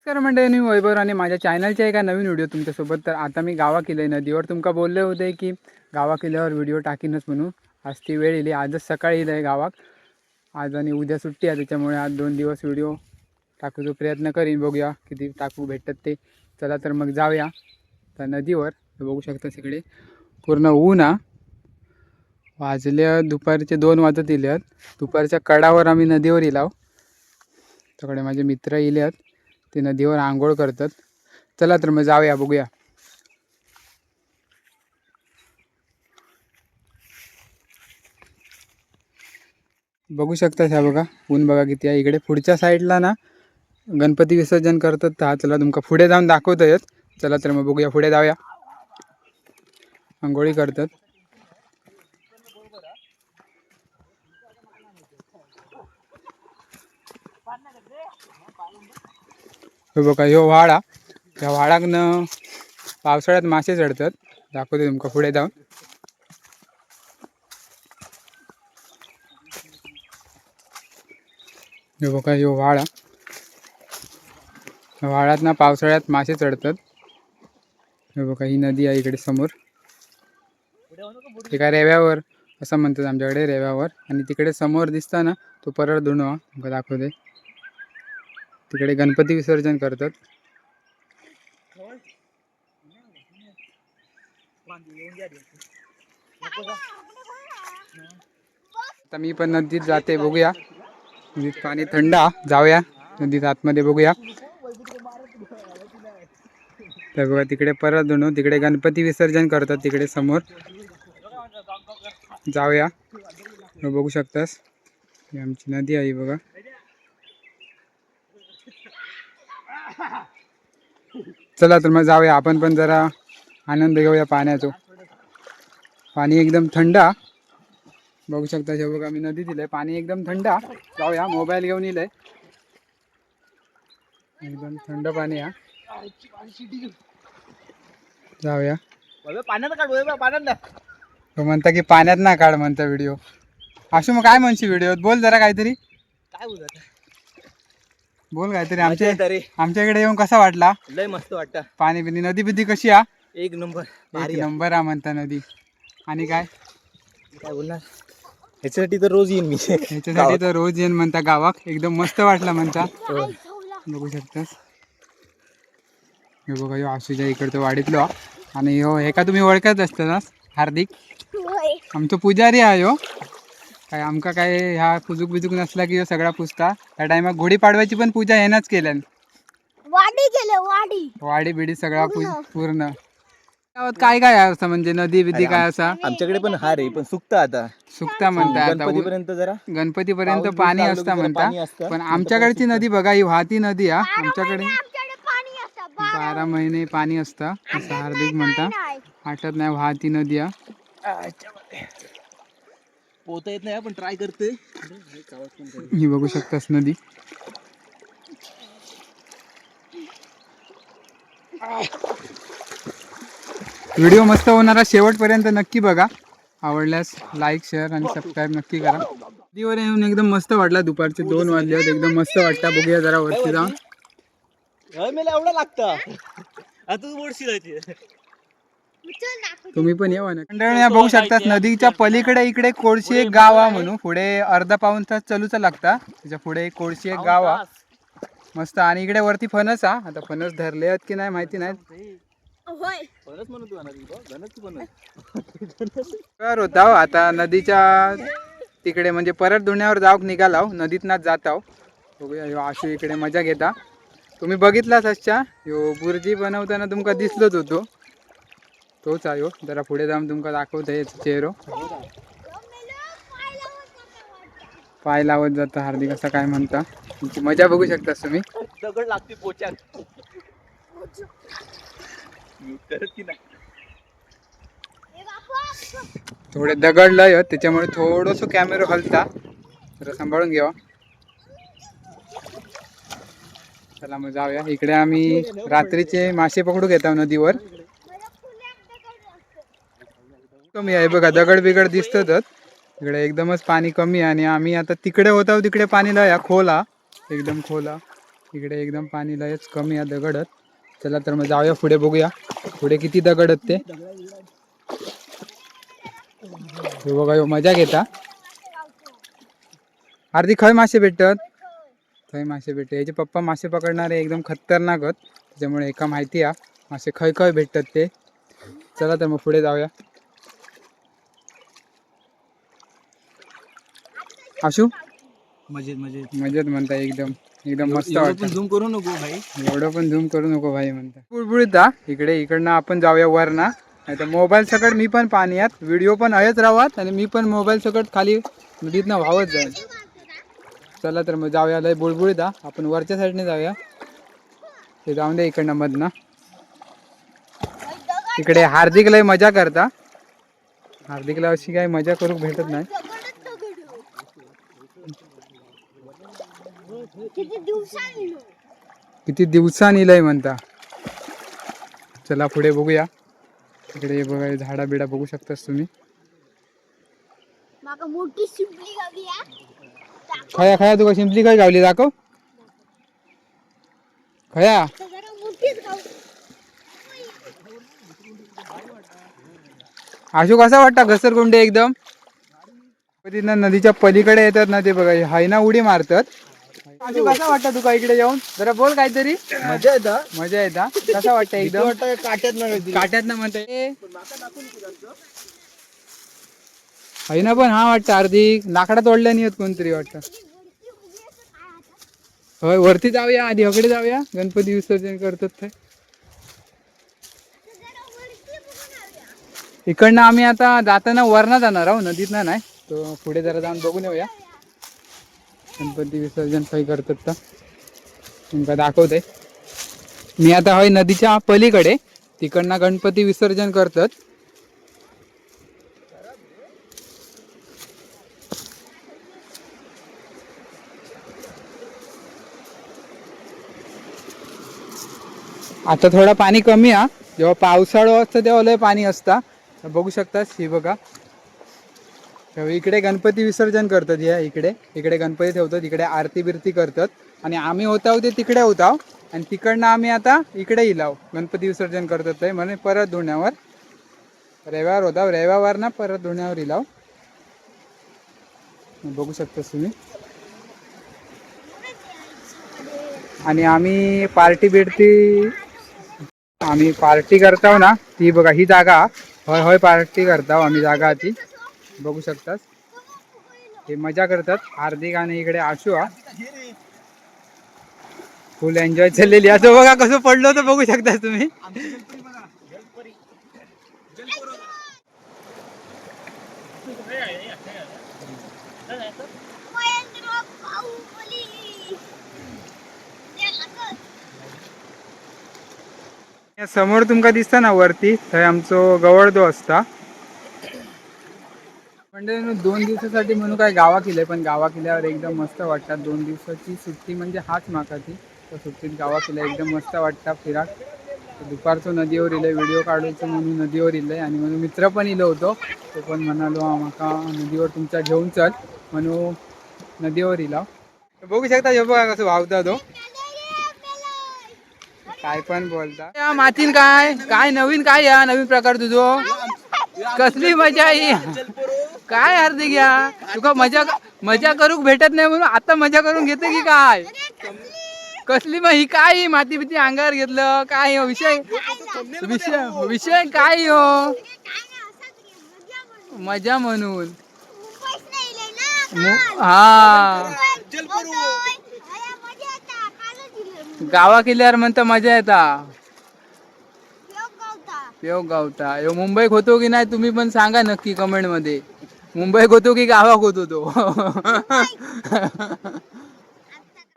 नमस्कार मंडळी, मी वैभव आणि माझ्या चॅनलच्या एका नवीन व्हिडिओ तुमच्यासोबत. तर आता मी गावा केलं नदीवर. तुमका बोलले होते की गावा केल्यावर व्हिडिओ टाकीनच म्हणून. आज ती वेळ येईल. आजच सकाळी येईल आहे गावात. आज आणि उद्या सुट्टी आहे, त्याच्यामुळे आज 2 दिवस व्हिडिओ टाकूचा प्रयत्न करीन. बघूया किती टाकू भेटतात ते. चला तर मग जाऊया तर नदीवर. बघू शकता सगळे पूर्ण ऊन हा. वाजल्या दुपारचे 2 वाजत येले. दुपारच्या कडावर आम्ही नदीवर येलाव. सगळे माझे मित्र येले, ते नदीवर आंघोळ करतात. चला तर मग जाऊया, बघूया. बघू शकता ह्या बघा, ऊन बघा किती आहे. इकडे पुढच्या साईडला ना गणपती विसर्जन करतात. चला तुमका पुढे जाऊन दाखवतोय. चला तर मग बघूया, पुढे जाऊया. आंघोळी करतात. हे बघा, ह्यो व्हाळा. त्या व्हाळातनं पावसाळ्यात मासे चढतात. दाखवते तुमका पुढे जाऊन. हे बघा, ह्यो व्हाळा. व्हाळात ना पावसाळ्यात मासे चढतात. हे बघा, ही नदी आहे इकडे समोर. एका रेव्यावर असं म्हणतात आमच्याकडे, रेव्यावर. आणि तिकडे समोर दिसता ना तो परळ धुणं दाखवते. तिकडे गणपती विसर्जन करतात. आता मी पण नदीत जाते, बघूया. नदीत पाणी थंड, जाऊया नदीत आतमध्ये, बघूया. तर बघा, तिकडे परत धुणं, तिकडे गणपती विसर्जन करतात तिकडे समोर. जाऊया. बघू शकतास, ही आमची नदी आहे बघा. चला तर मग जाऊया, आपण पण जरा आनंद घेऊया पाण्याचा. पाणी एकदम थंड. बघू शकता, हे बघा मी नदी दिलंय, पाणी एकदम थंड. जाऊया, मोबाईल घेऊन येईल. एकदम थंड पाणी हा. जाऊया. तो म्हणता की पाण्यात ना काढ म्हणता व्हिडिओ. असू मग काय म्हणशी व्हिडिओत? बोल जरा काहीतरी. काय बोलत बोल काहीतरी. तरी आमच्याकडे येऊन कसा वाटला? लय मस्त वाटतं. पाणी बिनी, नदी बिदी कशी हा? एक नंबर. एक नंबर हा म्हणता नदी. आणि काय काय बोलणार, ह्याच्यासाठी तर रोज येईन मी. ह्याच्यासाठी तर रोज येईन म्हणता गावात. एकदम मस्त वाटला म्हणता. बघू शकतास. हे बघा, ह्यो आसूच्या इकडचं वाडीतलो. आणि ह्यो हे का तुम्ही ओळखत असता ना, हार्दिक आमचं पुजारी आहे ह्यो. काय आमका काय ह्या पुजूक बिजूक नसला की ह्यो सगळा पुजता. त्या टायमात गुढीपाडव्याची पण पूजा ह्यानंच केल्यान. वाडी बिडी सगळा पूर्ण. गावात काय काय आहे असं, म्हणजे नदी बिदी काय असा? आमच्याकडे पण हार आहे, पण सुकता आता. सुकता म्हणता. आता गणपतीपर्यंत जरा गणपतीपर्यंत पाणी असतं म्हणता. पण आमच्याकडची नदी बघा, ही वाहती नदी हा. आमच्याकडे 12 महिने पाणी असतं असं हार्दिक म्हणता. आटत नाही, वाहती नदी हा. पोहता येत नाही पण ट्राय करते. ही बघू शकतास नदी. व्हिडिओ मस्त होणारा, शेवटपर्यंत नक्की बघा. आवडल्यास लाईक, शेअर आणि सबस्क्राईब नक्की करा. नदीवर येऊन एकदम मस्त वाटला. दुपारचे 2 वाजले, एकदम मस्त वाटतं. बघूया जरा वरती जाऊन. मला एवढं लागतं. तुम्ही पण येवा ना मंडळी. बघू शकतात नदीच्या पलीकडे इकडे कोळशी एक गाव आहे म्हणून. पुढे अर्धा पाऊण तास चलूचा लागता. त्याच्या पुढे एक कोळशी एक गाव आहे मस्त. आणि इकडे वरती फणस हा. आता फणस धरले आहेत की नाही माहिती नाही. होता आता नदीच्या तिकडे म्हणजे परत धुण्यावर जाऊक निघालाव. नदीत नाच जाताव. बघूया, ह्यो आशू इकडे मजा घेता. तुम्ही बघितलाच अच्छा, ह्यो बुर्जी बनवताना तुमका दिसलोच होतो. तोच आहे. जरा पुढे जाऊन तुमका दाखवतोय चेहरो. पाय लावत जाता हार्दिक असं काय म्हणता. तुमची मजा बघू शकता तुम्ही. दगड लागते पोचात. थोडे दगड लय त्याच्यामुळे थोडस कॅमेरा हलता. जरा सांभाळून घ्यावा. चला मग जाऊया. इकडे आम्ही रात्रीचे मासे पकडू घेतो नदीवर. कमी आहे बघा, दगड बिगड दिसतातच. इकडे एकदमच पाणी कमी आहे. आणि आम्ही आता तिकडे होतो, तिकडे पाणी लय खोला, एकदम खोला. इकडे एकदम पाणी लयच कमी आहे दगडत. चला तर मग जाऊया पुढे, बघूया पुढे किती दगडत ते. हे बघा ह्यो मजा घेता. हार्दिक खय मासे भेटतात, खय मासे भेटते. याचे पप्पा मासे पकडणारे एकदम खतरनाक आहेत, त्याच्यामुळे एका माहिती आहे मासे खय खय भेटतात ते. चला तर मग पुढे जाऊया. आशू मजेत मजेत. मजेत म्हणता, एकदम एकदम मस्त एवढं वाटतं. पण झूम करू नको भाई. एवढं पण झूम करू नको भाई म्हणता. बुळबुळीत इकडे इकडनं आपण जाऊया वर ना, नाही तर मोबाईल सकट मी पण पाण्यात, व्हिडिओ पण आहेच राहत आणि मी पण मोबाईल सकट खाली नदीतनं वाहत जाईल. चला तर मग जाऊया. लय बुळबुळीत आपण वरच्या साईडने जाऊया. ते जाऊन द्या इकडनं मधनं. इकडे हार्दिक लय मजा करता. हार्दिकला अशी काही मजा करू भेटत नाही. किती दिवसांनी लय म्हणता. चला पुढे बघूया. इकडे बघा झाडा बिडा बघू शकतास तुम्ही. खया खया तुका शिंपली काय गावली दाखव. खया आशू कसा वाटता घसरगुंडे एकदम. तिथं नदीच्या पलीकडे येतात ना ते बघा, हायना उडी मारतात. आशू कसा वाटतं तुका इकडे येऊन, जरा बोल काहीतरी. मजा येता. मजा येता. कसा वाटतं एकदम. काट्यात ना म्हणते हायना पण हा वाटतं हार्दिक लाकडा तोडल्या नाही कोणतरी वाटतं. होय वरती जाऊया आधी, हकडे जाऊया गणपती विसर्जन करतात ते. इकडनं आम्ही आता जाताना वरना जाणार आहोत, नदीतनं नाही. तो पुढे जरा जाऊन बघून येऊया गणपती विसर्जन काही करतात तर तुमका दाखवते. मी आता होय नदीच्या पलीकडे, तिकडनं गणपती विसर्जन करतात. आता थोडा पाणी कमी आहे. जेव्हा पावसाळा असतं तेव्हा लय पाणी असतं. बघू शकतास ही बघा, इकडे गणपती विसर्जन करतात. या इकडे इकडे गणपती ठेवतात, इकडे आरती बिरती करतात. आणि आम्ही होता ते तिकडे होता, आणि तिकडनं आम्ही आता इकडे इलाव गणपती विसर्जन करतात. ते म्हणे परत धुण्यावर रविवार होता, रविवार ना परत धुण्यावर इलाव. बघू शकतास तुम्ही. आणि आम्ही पार्टी करताव ना, ती बघा ही जागा. होय होय पार्टी करताव आम्ही, जागा ती बघू शकतात. हे मजा करतात हार्दिक आणि इकडे आशू फुल एन्जॉय चाललेली. असं बघा कसं पडलो तर बघू शकता तुम्ही. समोर तुमका दिसता ना वरती, थंय आमचो गवळदो असता. म्हणजे 2 दिवसासाठी म्हणून काय गावा केलंय, पण गावा केल्यावर एकदम मस्त वाटतात. 2 दिवसाची सुट्टी म्हणजे हाच माका ती. त्या सुट्टीत गावा केल्या एकदम मस्त वाटतं फिराक. दुपारचं नदीवर इलंय, व्हिडिओ काढायचं म्हणून नदीवर इलंय. आणि म्हणून मित्र पण इलो होतो, तो पण म्हणालो माका नदीवर तुमचा घेऊन चल म्हणून नदीवर इला. बघू शकता हे बघा कसं वावता तो. काय पण बोलता या मातीन. काय काय नवीन, काय या नवीन प्रकार तुझो. कसली मजा आहे काय हार्दिक. या तुका मजा करूक भेटत नाही म्हणून आता मजा करून घेते की काय. कसली मग ही काय माती बिती अंगावर घेतलं काय विषय. विषय विषय काय हो, मजा म्हणून. हा गावा केल्यावर म्हणता मजा येता. पेव गावता यो मुंबईत होतो की नाही तुम्ही पण सांगा नक्की कमेंट मध्ये. मुंबईत होतो की गावात होतो तो.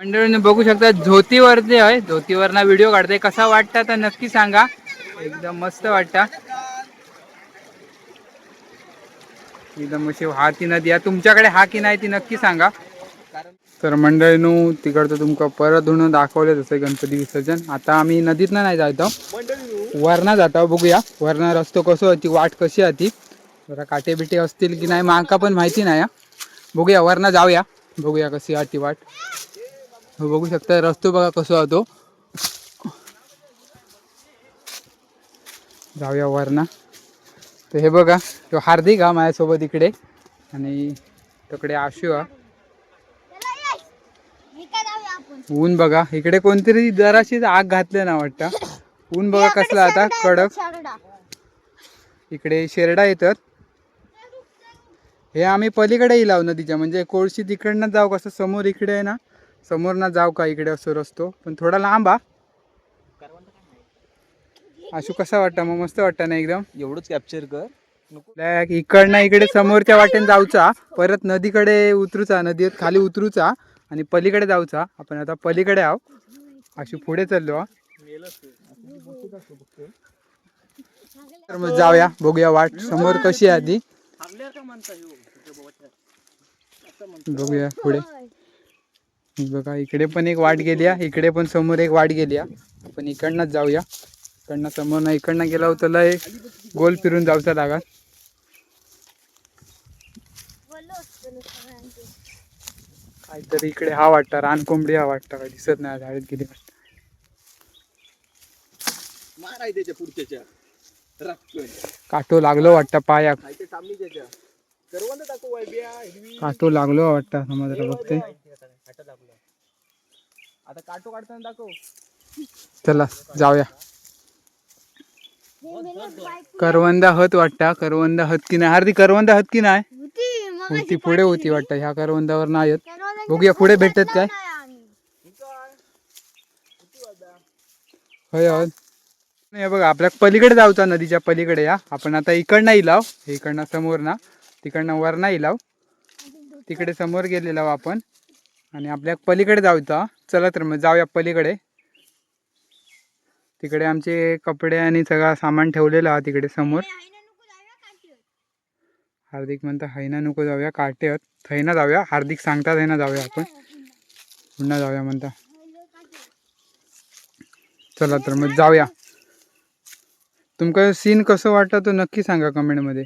मंडळीने बघू शकता झोतीवरती आहे, झोतीवरना व्हिडिओ काढते. कसा वाटता तर नक्की सांगा. एकदम मस्त वाटता. एकदम अशी हा ती नदी आहे. तुमच्याकडे हा की नाही ती नक्की सांगा. तर मंडळीनू तिकडचं तुमका परत धुणं दाखवले जसं गणपती विसर्जन. आता आम्ही नदीतनं नाही जातो, वरना जातो. बघूया वरना रस्तो कसं होती, वाट कशी होती. जरा काटे बिटे असतील की नाही माका पण माहिती नाही. बघूया वरना जाऊया, बघूया कशी आती वाट. हो बघू शकता रस्तो बघा कसो होतो. जाऊया वरना. तर हे बघा तो हार्दिक हा माझ्यासोबत इकडे आणि तिकडे आशू हा. ऊन बघा इकडे कोणतरी जराशी आग घातलं ना वाटतं. ऊन बघा कसला आता कडक. इकडे शेरडा येतात. हे आम्ही पलीकडे लावू नदीच्या म्हणजे कोळशी तिकडनं जाऊ कसं समोर इकडे आहे ना समोर ना जाऊ का इकडे असं रस्तो पण थोडा लांब हा. आशू कसा वाटतं मग मस्त वाटतं ना एकदम. एवढंच कॅप्चर कर. इकडनं इकडे समोरच्या वाटेने जाऊचा परत नदीकडे उतरूचा नदीत खाली उतरूचा आणि पलीकडे जाऊचा. आपण आता पलीकडे आहो आशू पुढे चाललो. तर मग जाऊया बघूया वाट समोर कशी आहे आधी बघूया पुढे. बघा इकडे पण एक वाट गेली इकडे पण समोर एक वाट गेली आपण इकडनंच जाऊया. इकडनं समोर ना इकडनं गेला होता लय गोल फिरून जाऊचा लागा. काहीतरी इकडे हा वाटतं रानकोंबडी हा वाटतं काय दिसत नाही झाडीत गेली काटो लागलो वाटतं पाया. काटो लागलो वाटतं समजलं बघते. आता काटो काढताना दाखव. चला जाऊया. करवंदा हत वाटतं करवंदा हत की नाही हार्दिक करवंदा हत की नाही होती पुढे होती वाटतं ह्या करवंदावर नाही येत. बघूया पुढे भेटत काय. होय होय हे बघा आपल्या पलीकडे जाऊचा नदीच्या पलीकडे या आपण आता इकडनं इलाव इकडनं समोर ना तिकडनं वर नाही इलाव तिकडे समोर गेलेलो आपण आणि आपल्या पलीकडे जाऊचा. चला तर मग जाऊया पलीकडे. तिकडे आमचे कपडे आणि सगळं सामान ठेवलेलं आहे तिकडे समोर. हार्दिक म्हणता हैना नको जाऊया काटे आहेत थैना जाऊया. हार्दिक सांगतात हैना जाऊया आपण पुन्हा जाऊया म्हणता. चला तर मग जाऊया. तुमका सीन कसं वाटतं तो नक्की सांगा कमेंटमध्ये.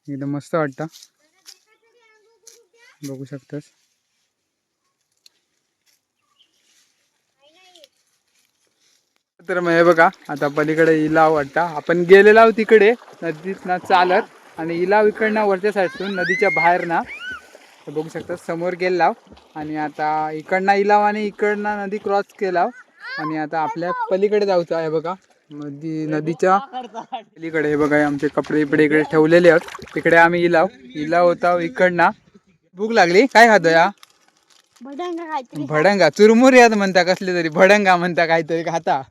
एकदम मस्त वाटतं बघू शकतास. तर मग हे बघा आता पलीकडे इलाव वाटतं आपण गेलेलो आहोत तिकडे नदीत ना चालत आणि इलाव इकडनं वरच्या साईडतून नदीच्या बाहेर ना बघू शकता समोर गेलाव आणि आता इकडनं इलाव आणि इकडनं नदी क्रॉस केला आणि आता आपल्या पलीकडे जाऊचं आहे बघा. नदीच्या पलीकडे हे बघा आमचे कपडे इकडे ठेवलेले आहेत. तिकडे आम्ही इलाव होता इकडनं. भूक लागली काय खातो या भडंगा चुरमुर यात म्हणता कसले तरी भडंगा म्हणता काहीतरी खाता.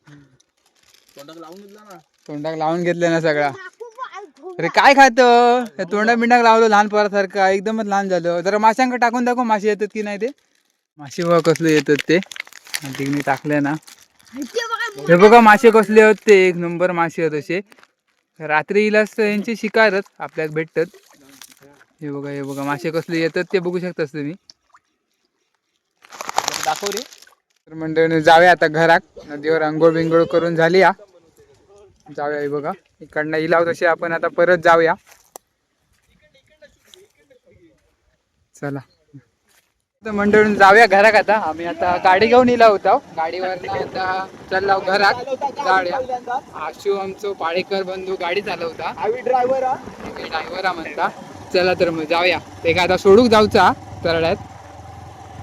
तोंडाक लावून घेतले ना सगळा. अरे काय खात तोंडा बिंडाक लावलं लहान पोरासारखं एकदमच लहान झालं. जरा माशांक टाकून दाखव मासे येतात की नाही ते. मासे बघा कसले येतात ते तिकडे टाकले ना. हे बघा मासे कसले आहेत ते एक नंबर मासे आहेत असे. रात्री इलास यांचे शिकारच आपल्याला भेटतात. हे बघा मासे कसले येतात ते बघू शकतास तुम्ही. दाखव रे. तर मंडळी जाऊया आता घरात. नदीवर अंघोळ बिंघोळ करून झाली या जाऊया. हे बघा इकडनं इलाव तसे आपण आता परत जाऊया. चला तर मंडळी जाऊया घरात. आता आम्ही आता गाडी घेऊन इला होता गाडीवर आता चालला घरात जाऊया. आशू आमचं पाळेकर बंधू गाडी चालवता ड्रायव्हर हा म्हणता. चला तर मग जाऊया. ते का आता सोडूक जाऊचा तरड्यात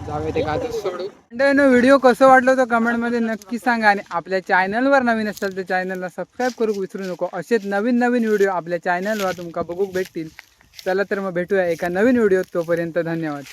जाऊया ते का आता सोडू. मंडळींनो व्हिडिओ कसं वाटलं तर कमेंटमध्ये नक्की सांगा आणि आपल्या चॅनलवर नवीन असेल तर चॅनलला सबस्क्राईब करू विसरू नको. असेच नवीन नवीन व्हिडिओ आपल्या चॅनलवर तुमका बघूक भेटतील. चला तर मग भेटूया एका नवीन व्हिडिओ. तोपर्यंत धन्यवाद.